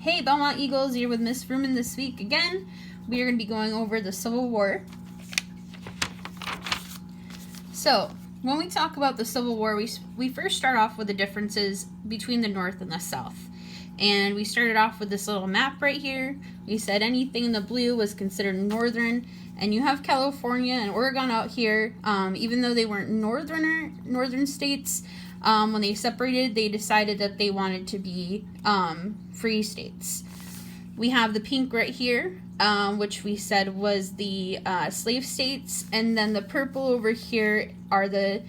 Hey Belmont Eagles, you're with Miss Fruman this week again. We are going to be going over the Civil War. So, when we talk about the Civil War, we first start off with the differences between the North and the South. And we started off with this little map right here. We said anything in the blue was considered northern. And you have California and Oregon out here. Even though they weren't northern states, when they separated, they decided that they wanted to be free states. We have the pink right here, which we said was the slave states. And then the purple over here are the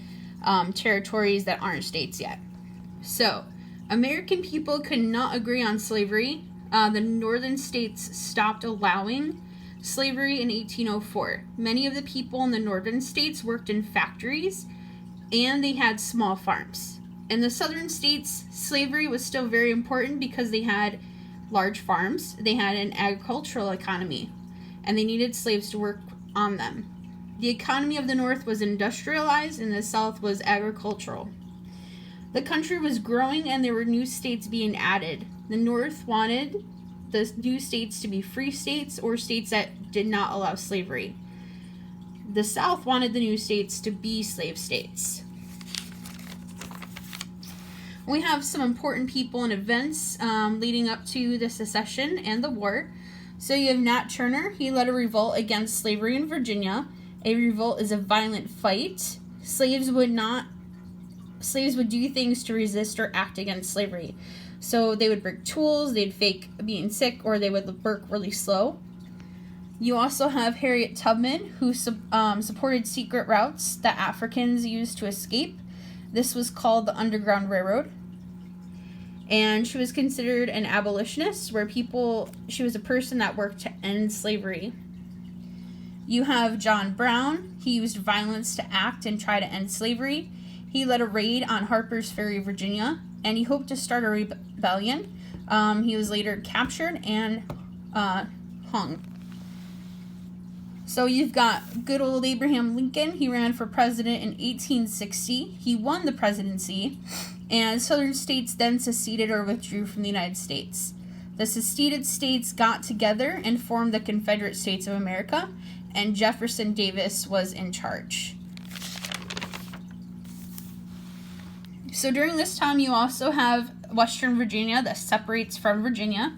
territories that aren't states yet. So, American people could not agree on slavery. The northern states stopped allowing slavery in 1804. Many of the people in the northern states worked in factories, and they had small farms. In the southern states, slavery was still very important because they had large farms, they had an agricultural economy, and they needed slaves to work on them. The economy of the North was industrialized, and the South was agricultural. The country was growing, and there were new states being added. The North wanted the new states to be free states or states that did not allow slavery. The South wanted the new states to be slave states. We have some important people and events leading up to the secession and the war. So you have Nat Turner. He led a revolt against slavery in Virginia. A revolt is a violent fight. Slaves would do things to resist or act against slavery. So they would break tools, they'd fake being sick, or they would work really slow. You also have Harriet Tubman, who supported secret routes that Africans used to escape. This was called the Underground Railroad. And she was considered an abolitionist, she was a person that worked to end slavery. You have John Brown. He used violence to act and try to end slavery. He led a raid on Harper's Ferry, Virginia, and he hoped to start a rebellion. He was later captured and hung. So you've got good old Abraham Lincoln. He ran for president in 1860. He won the presidency, and southern states then seceded or withdrew from the United States. The seceded states got together and formed the Confederate States of America, and Jefferson Davis was in charge. So during this time, you also have Western Virginia that separates from Virginia.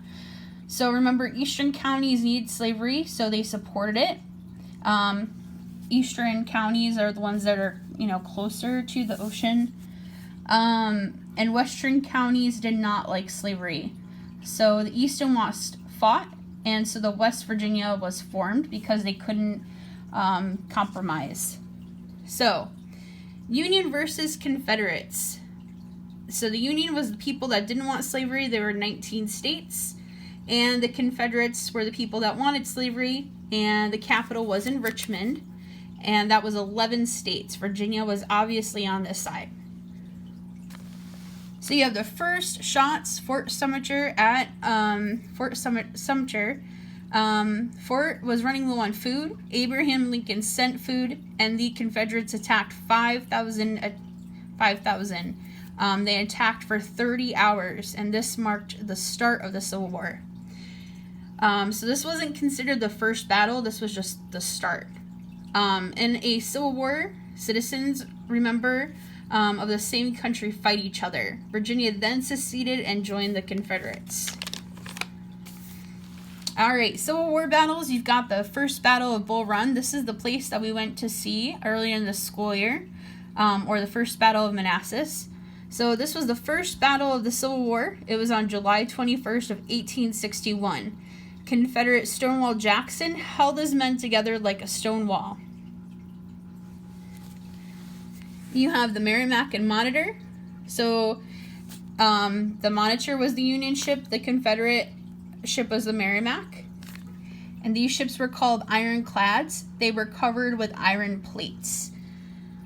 So remember, eastern counties need slavery, so they supported it. Eastern counties are the ones that are, closer to the ocean. And western counties did not like slavery. So the East and West fought, and so the West Virginia was formed because they couldn't compromise. So, Union versus Confederates. So the Union was the people that didn't want slavery. There were 19 states. And the Confederates were the people that wanted slavery. And the capital was in Richmond. And that was 11 states. Virginia was obviously on this side. So you have the first shots, Fort Sumter at Fort Sumter. Fort was running low on food. Abraham Lincoln sent food, and the Confederates attacked 5,000. They attacked for 30 hours, and this marked the start of the Civil War. So this wasn't considered the first battle. This was just the start. In a Civil War, citizens, remember, of the same country fight each other. Virginia then seceded and joined the Confederates. Alright, Civil War battles. You've got the first Battle of Bull Run. This is the place that we went to see earlier in the school year, or the first Battle of Manassas. So this was the first battle of the Civil War. It was on July 21st of 1861. Confederate Stonewall Jackson held his men together like a stone wall. You have the Merrimack and Monitor. So the Monitor was the Union ship, the Confederate ship was the Merrimack. And these ships were called ironclads. They were covered with iron plates.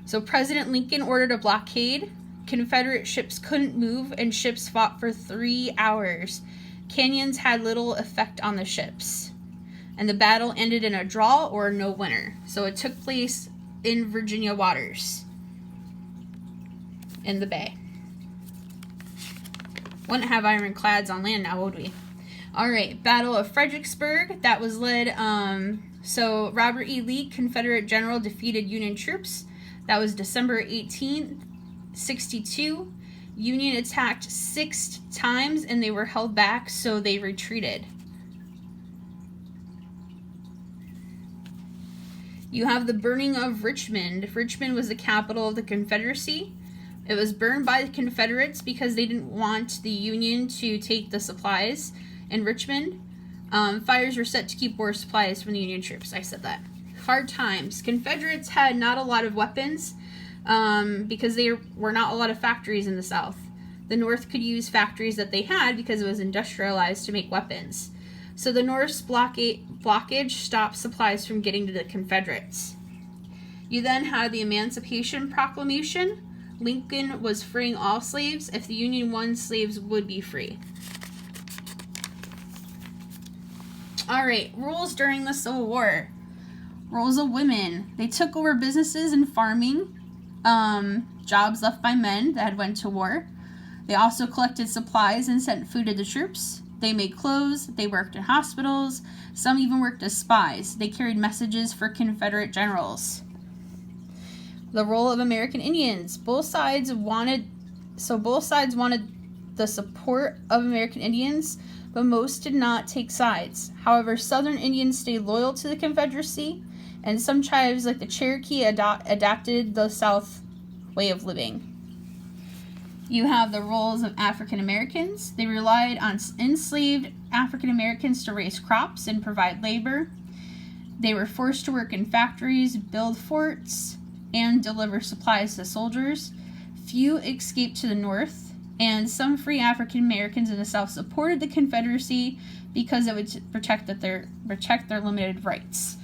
So President Lincoln ordered a blockade. Confederate ships couldn't move, and ships fought for 3 hours. Cannons had little effect on the ships. And the battle ended in a draw or no winner. So it took place in Virginia waters, in the bay. Wouldn't have ironclads on land now, would we? All right, Battle of Fredericksburg. That was led. So Robert E. Lee, Confederate general, defeated Union troops. That was December 18th, 62. Union attacked 6 times and they were held back, so they retreated. You have the burning of Richmond. Richmond was the capital of the Confederacy. It was burned by the Confederates because they didn't want the Union to take the supplies in Richmond. Fires were set to keep war supplies from the Union troops. I said that. Hard times. Confederates had not a lot of weapons because there were not a lot of factories in the South. The North could use factories that they had because it was industrialized to make weapons. So the North's blockage stopped supplies from getting to the Confederates. You then had the Emancipation Proclamation. Lincoln was freeing all slaves. If the Union won, slaves would be free. All right, rules during the Civil War. Roles of women. They took over businesses and farming, jobs left by men that had went to war. They also collected supplies and sent food to the troops. They made clothes. They worked in hospitals. Some even worked as spies. They carried messages for Confederate generals. The role of American Indians. Both sides wanted the support of American Indians, but most did not take sides. However, Southern Indians stayed loyal to the Confederacy, and some tribes like the Cherokee adapted the South way of living. You have the roles of African Americans. They relied on enslaved African Americans to raise crops and provide labor. They were forced to work in factories, build forts, and deliver supplies to soldiers. Few escaped to the North, and some free African Americans in the South supported the Confederacy because it would protect their limited rights.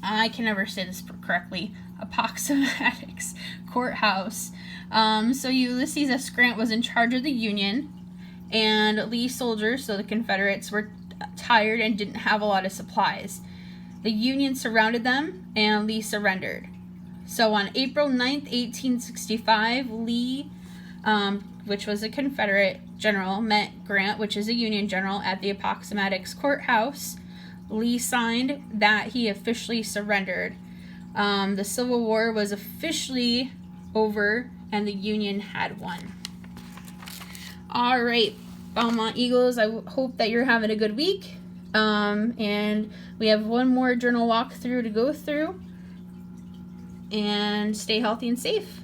I can never say this correctly. Appomattox Courthouse. So Ulysses S. Grant was in charge of the Union, and Lee soldiers, so the Confederates, were tired and didn't have a lot of supplies. The Union surrounded them, and Lee surrendered. So on April 9th, 1865, Lee, which was a Confederate general, met Grant, which is a Union general, at the Appomattox Courthouse. Lee signed that he officially surrendered. The Civil War was officially over, and the Union had won. All right, Belmont Eagles, I hope that you're having a good week. And we have one more journal walkthrough to go through. And stay healthy and safe.